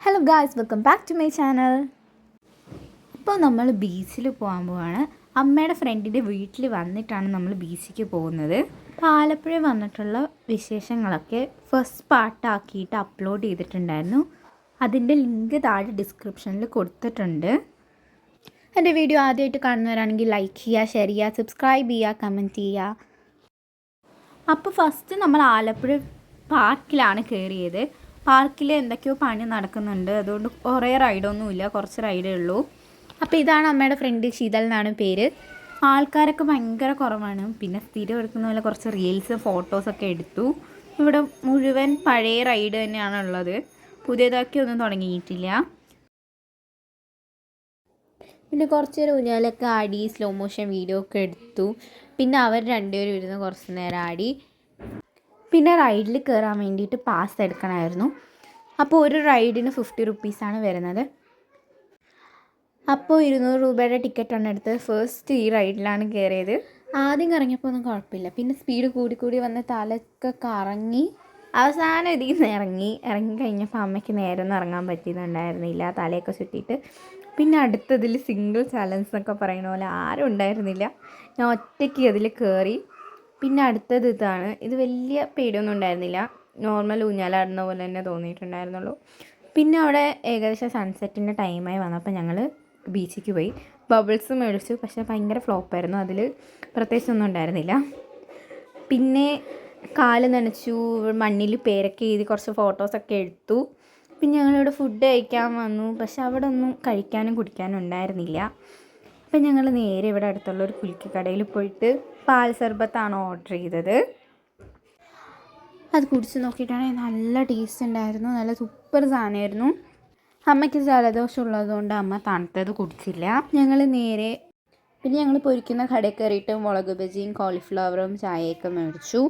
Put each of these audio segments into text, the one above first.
Hello guys, welcome back to my channel. ഇപ്പോൾ നമ്മൾ ബീച്ചിൽ പോകാൻ പോവാണ്. അമ്മയുടെ ഫ്രണ്ടിൻ്റെ വീട്ടിൽ വന്നിട്ടാണ് നമ്മൾ ബീച്ചിലേക്ക് പോകുന്നത്. അപ്പോൾ ആലപ്പുഴ വന്നിട്ടുള്ള വിശേഷങ്ങളൊക്കെ ഫസ്റ്റ് പാർട്ടാക്കിയിട്ട് അപ്ലോഡ് ചെയ്തിട്ടുണ്ടായിരുന്നു. അതിൻ്റെ ലിങ്ക് താഴെ ഡിസ്ക്രിപ്ഷനിൽ കൊടുത്തിട്ടുണ്ട്. എൻ്റെ വീഡിയോ ആദ്യമായിട്ട് കാണുന്നവരാണെങ്കിൽ ലൈക്ക് ചെയ്യുക, ഷെയർ ചെയ്യുക, സബ്സ്ക്രൈബ് ചെയ്യുക, കമൻറ്റ് ചെയ്യുക. അപ്പോൾ ഫസ്റ്റ് നമ്മൾ ആലപ്പുഴ പാർക്കിലാണ് കയറിയത്. പാർക്കിൽ എന്തൊക്കെയോ പണി നടക്കുന്നുണ്ട്, അതുകൊണ്ട് കുറേ റൈഡൊന്നുമില്ല, കുറച്ച് റൈഡേ ഉള്ളൂ. അപ്പോൾ ഇതാണ് അമ്മയുടെ ഫ്രണ്ട്, ശീതൽ എന്നാണ് പേര്. ആൾക്കാരൊക്കെ ഭയങ്കര കുറവാണ്. പിന്നെ സ്ഥിരം എടുക്കുന്ന പോലെ കുറച്ച് റീൽസ് ഫോട്ടോസൊക്കെ എടുത്തു. ഇവിടെ മുഴുവൻ പഴയ റൈഡ് തന്നെയാണ് ഉള്ളത്, പുതിയതാക്കി ഒന്നും തുടങ്ങിയിട്ടില്ല. പിന്നെ കുറച്ച് നേരം ഊഞ്ഞാലൊക്കെ ആടി, സ്ലോ മോഷൻ വീഡിയോ ഒക്കെ എടുത്തു. പിന്നെ അവർ രണ്ടുപേരും ഇരുന്ന് കുറച്ച് നേരം ആടി. പിന്നെ റൈഡിൽ കയറാൻ വേണ്ടിയിട്ട് പാസ് എടുക്കണമായിരുന്നു. അപ്പോൾ ഒരു റൈഡിന് 50 റുപ്പീസാണ് വരുന്നത്. അപ്പോൾ 200 രൂപയുടെ ടിക്കറ്റാണ് എടുത്തത്. ഫസ്റ്റ് ഈ റൈഡിലാണ് കയറിയത്. ആദ്യം കറങ്ങിയപ്പോൾ ഒന്നും കുഴപ്പമില്ല. പിന്നെ സ്പീഡ് കൂടി വന്ന് തലയൊക്കെ കറങ്ങി അവസാനം ഇതിൽ നിന്ന് ഇറങ്ങി കഴിഞ്ഞപ്പോൾ അമ്മയ്ക്ക് നേരെ ഒന്നും ഇറങ്ങാൻ പറ്റിയിട്ടുണ്ടായിരുന്നില്ല, തലയൊക്കെ ചുറ്റിയിട്ട്. പിന്നെ അടുത്തതിൽ സിംഗിൾ ചാലഞ്ച് എന്നൊക്കെ പറയുന്ന പോലെ ആരും ഉണ്ടായിരുന്നില്ല. ഞാൻ ഒറ്റയ്ക്ക് അതിൽ കയറി. പിന്നെ അടുത്തത് ഇതാണ്. ഇത് വലിയ പേടിയൊന്നും ഉണ്ടായിരുന്നില്ല, നോർമൽ ഊഞ്ഞാലാടുന്ന പോലെ തന്നെ തോന്നിയിട്ടുണ്ടായിരുന്നുള്ളൂ. പിന്നെ അവിടെ ഏകദേശം സൺസെറ്റിൻ്റെ ടൈമായി വന്നപ്പോൾ ഞങ്ങൾ ബീച്ചിലേക്ക് പോയി. ബബിൾസ് മേടിച്ചു, പക്ഷേ ഭയങ്കര ഫ്ലോപ്പായിരുന്നു, അതിൽ പ്രത്യേകിച്ചൊന്നും ഉണ്ടായിരുന്നില്ല. പിന്നെ കാല് നനച്ചു, മണ്ണിൽ പേരൊക്കെ എഴുതി കുറച്ച് ഫോട്ടോസൊക്കെ എടുത്തു. പിന്നെ ഞങ്ങളിവിടെ ഫുഡ് കഴിക്കാൻ വന്നു, പക്ഷെ അവിടെ ഒന്നും കഴിക്കാനും കുടിക്കാനും ഉണ്ടായിരുന്നില്ല. അപ്പം ഞങ്ങൾ നേരെ ഇവിടെ അടുത്തുള്ള ഒരു കുലുക്കി കടയിൽ പോയിട്ട് പാൽ സർബത്താണ് ഓർഡർ ചെയ്തത്. അത് കുടിച്ച് നോക്കിയിട്ടാണെങ്കിൽ നല്ല ടേസ്റ്റ് ഉണ്ടായിരുന്നു, നല്ല സൂപ്പർ സാധനമായിരുന്നു. അമ്മയ്ക്ക് ജലദോഷം ഉള്ളതുകൊണ്ട് അമ്മ തണുത്തത് കുടിച്ചില്ല. പിന്നെ ഞങ്ങൾ പൊരിക്കുന്ന കടയിൽ കയറിയിട്ട് മുളക് ബജിയും കോളിഫ്ലവറും ചായയൊക്കെ മേടിച്ചു.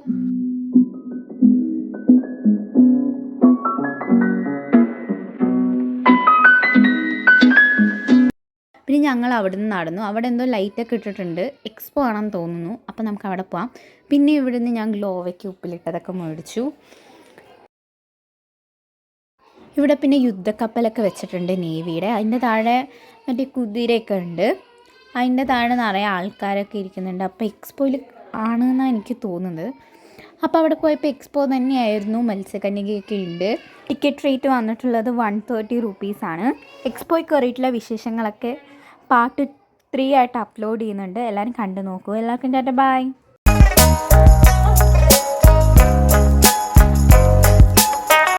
പിന്നെ ഞങ്ങൾ അവിടെ നിന്ന് നടന്നു. അവിടെ എന്തോ ലൈറ്റൊക്കെ ഇട്ടിട്ടുണ്ട്, എക്സ്പോ ആണെന്ന് തോന്നുന്നു. അപ്പോൾ നമുക്ക് അവിടെ പോകാം. പിന്നെ ഇവിടെ നിന്ന് ഞാൻ ഗ്ലോവയ്ക്ക് ഉപ്പിലിട്ടതൊക്കെ മേടിച്ചു. ഇവിടെ പിന്നെ യുദ്ധക്കപ്പലൊക്കെ വെച്ചിട്ടുണ്ട് നേവിയുടെ. അതിൻ്റെ താഴെ മറ്റേ കുതിരയൊക്കെ ഉണ്ട്. അതിൻ്റെ താഴെ നിറയെ ആൾക്കാരൊക്കെ ഇരിക്കുന്നുണ്ട്. അപ്പോൾ എക്സ്പോയിൽ ആണെന്നാണ് എനിക്ക് തോന്നുന്നത്. അപ്പോൾ അവിടെ പോയപ്പോൾ എക്സ്പോ തന്നെയായിരുന്നു. മത്സ്യകന്യകയൊക്കെ ഉണ്ട്. ടിക്കറ്റ് റേറ്റ് വന്നിട്ടുള്ളത് 130 റുപ്പീസാണ്. എക്സ്പോയിൽ കയറിയിട്ടുള്ള വിശേഷങ്ങളൊക്കെ പാർട്ട് 3 ആയിട്ട് അപ്ലോഡ് ചെയ്യുന്നുണ്ട്. എല്ലാവരും കണ്ടു നോക്കൂ. എല്ലാവർക്കും ടാറ്റ, ബൈ.